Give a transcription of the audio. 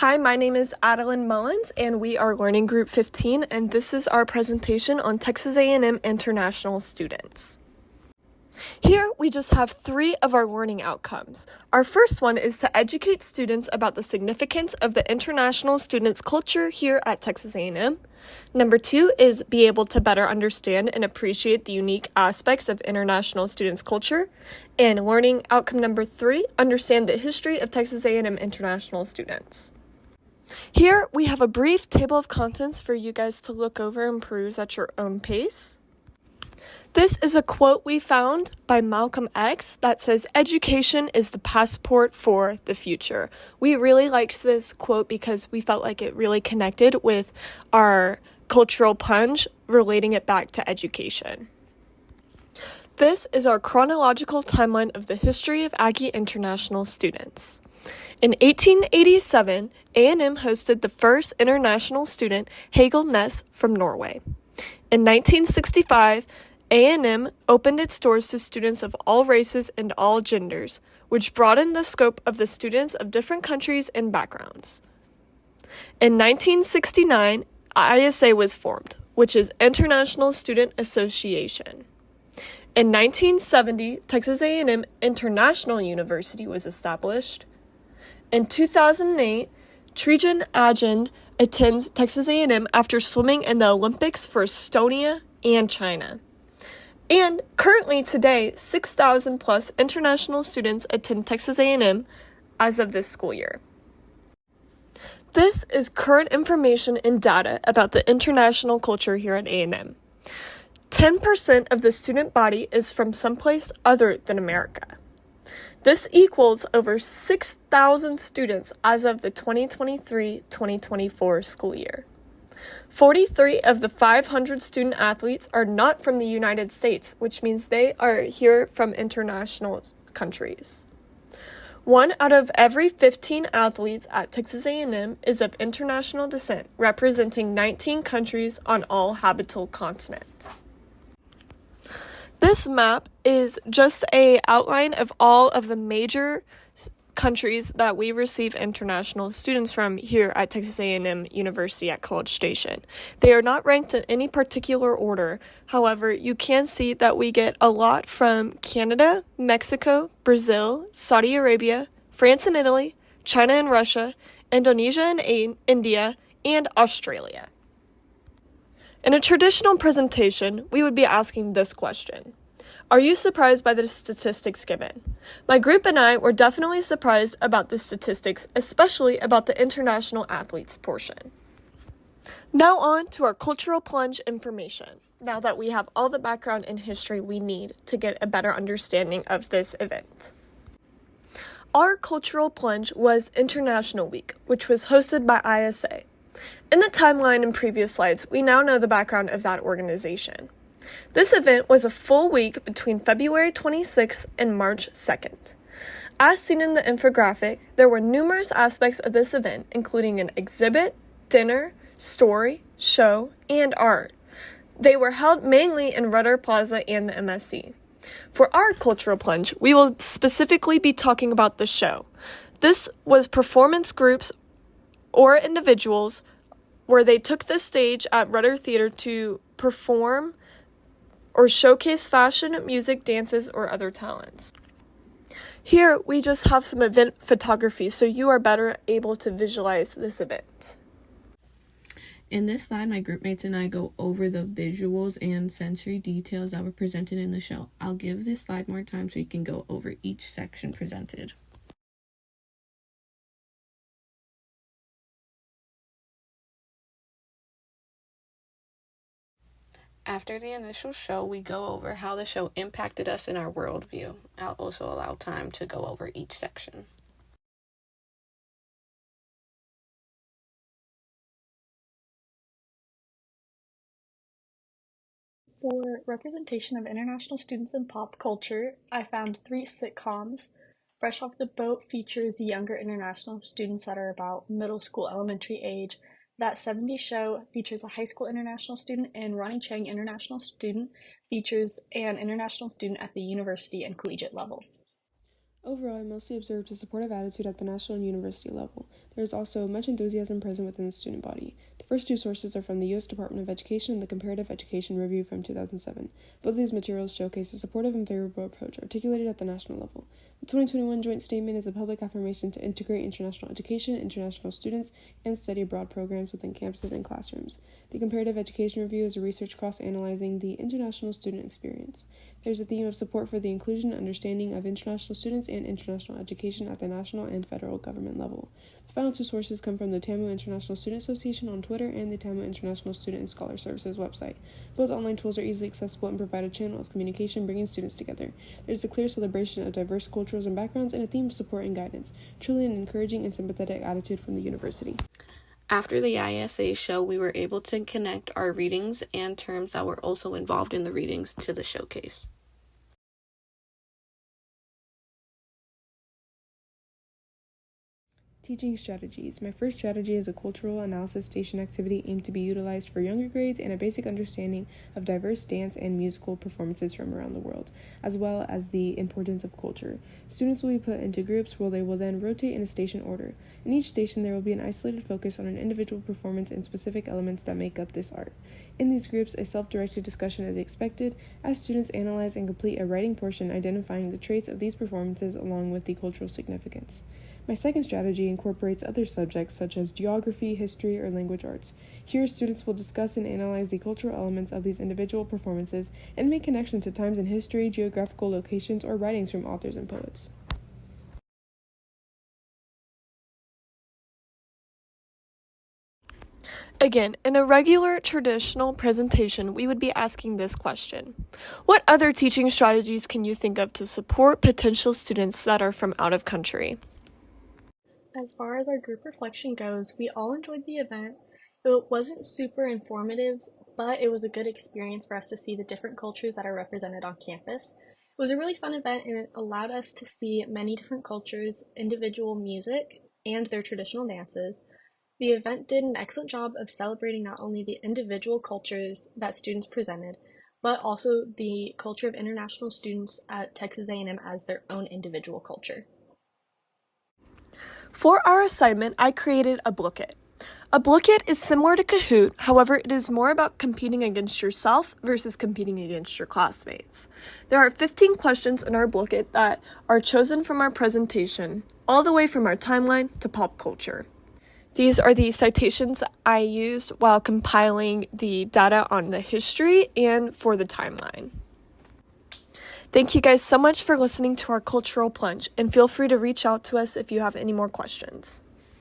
Hi, my name is Adeline Mullins, and we are Learning Group 15, and this is our presentation on Texas A&M International Students. Here, we just have 3 of our learning outcomes. Our first one is to educate students about the significance of the international students' culture here at Texas A&M. Number 2 is be able to better understand and appreciate the unique aspects of international students' culture. And learning outcome number 3, understand the history of Texas A&M international students. Here, we have a brief table of contents for you guys to look over and peruse at your own pace. This is a quote we found by Malcolm X that says, "Education is the passport for the future." We really liked this quote because we felt like it really connected with our cultural plunge, relating it back to education. This is our chronological timeline of the history of Aggie International students. In 1887, A&M hosted the first international student, Hegel Ness, from Norway. In 1965, A&M opened its doors to students of all races and all genders, which broadened the scope of the students of different countries and backgrounds. In 1969, ISA was formed, which is International Student Association. In 1970, Texas A&M International University was established. In 2008, Trijan Ajand attends Texas A&M after swimming in the Olympics for Estonia and China. And currently today, 6,000 plus international students attend Texas A&M as of this school year. This is current information and data about the international culture here at A&M. 10% of the student body is from someplace other than America. This equals over 6,000 students as of the 2023-2024 school year. 43 of the 500 student athletes are not from the United States, which means they are here from international countries. 1 out of every 15 athletes at Texas A&M is of international descent, representing 19 countries on all habitable continents. This map is just an outline of all of the major countries that we receive international students from here at Texas A&M University at College Station. They are not ranked in any particular order. However, you can see that we get a lot from Canada, Mexico, Brazil, Saudi Arabia, France and Italy, China and Russia, Indonesia and India, and Australia. In a traditional presentation, we would be asking this question: are you surprised by the statistics given? My group and I were definitely surprised about the statistics, especially about the international athletes portion. Now on to our cultural plunge information, now that we have all the background and history we need to get a better understanding of this event. Our cultural plunge was International Week, which was hosted by ISA. In the timeline in previous slides, we now know the background of that organization. This event was a full week between February 26th and March 2nd. As seen in the infographic, there were numerous aspects of this event, including an exhibit, dinner, story, show, and art. They were held mainly in Rudder Plaza and the MSC. For our cultural plunge, we will specifically be talking about the show. This was performance groups or individuals where they took the stage at Rudder Theater to perform or showcase fashion, music, dances, or other talents. Here, we just have some event photography so you are better able to visualize this event. In this slide, my groupmates and I go over the visuals and sensory details that were presented in the show. I'll give this slide more time so you can go over each section presented. After the initial show, we go over how the show impacted us in our worldview. I'll also allow time to go over each section. For representation of international students in pop culture, I found 3 sitcoms. Fresh Off the Boat features younger international students that are about middle school, elementary age. That 70s Show features a high school international student, and Ronnie Chang International Student features an international student at the university and collegiate level. Overall, I mostly observed a supportive attitude at the national and university level. There is also much enthusiasm present within the student body. The first two sources are from the U.S. Department of Education and the Comparative Education Review from 2007. Both of these materials showcase a supportive and favorable approach articulated at the national level. The 2021 Joint Statement is a public affirmation to integrate international education, international students, and study abroad programs within campuses and classrooms. The Comparative Education Review is a research cross-analyzing the international student experience. There's a theme of support for the inclusion and understanding of international students and international education at the national and federal government level. The final two sources come from the TAMU International Student Association on Twitter and the TAMU International Student and Scholar Services website. Both online tools are easily accessible and provide a channel of communication bringing students together. There's a clear celebration of diverse cultures and backgrounds and a theme of support and guidance. Truly an encouraging and sympathetic attitude from the university. After the ISA show, we were able to connect our readings and terms that were also involved in the readings to the showcase. Teaching strategies. My first strategy is a cultural analysis station activity aimed to be utilized for younger grades and a basic understanding of diverse dance and musical performances from around the world, as well as the importance of culture. Students will be put into groups where they will then rotate in a station order. In each station, there will be an isolated focus on an individual performance and specific elements that make up this art. In these groups, a self-directed discussion is expected as students analyze and complete a writing portion identifying the traits of these performances along with the cultural significance. My second strategy incorporates other subjects such as geography, history, or language arts. Here, students will discuss and analyze the cultural elements of these individual performances and make connections to times in history, geographical locations, or writings from authors and poets. Again, in a regular traditional presentation, we would be asking this question. What other teaching strategies can you think of to support potential students that are from out of country? As far as our group reflection goes, we all enjoyed the event. It wasn't super informative, but it was a good experience for us to see the different cultures that are represented on campus. It was a really fun event and it allowed us to see many different cultures, individual music, and their traditional dances. The event did an excellent job of celebrating not only the individual cultures that students presented, but also the culture of international students at Texas A&M as their own individual culture. For our assignment, I created a booklet. A booklet is similar to Kahoot, however, it is more about competing against yourself versus competing against your classmates. There are 15 questions in our booklet that are chosen from our presentation, all the way from our timeline to pop culture. These are the citations I used while compiling the data on the history and for the timeline. Thank you guys so much for listening to our Cultural Plunge, and feel free to reach out to us if you have any more questions.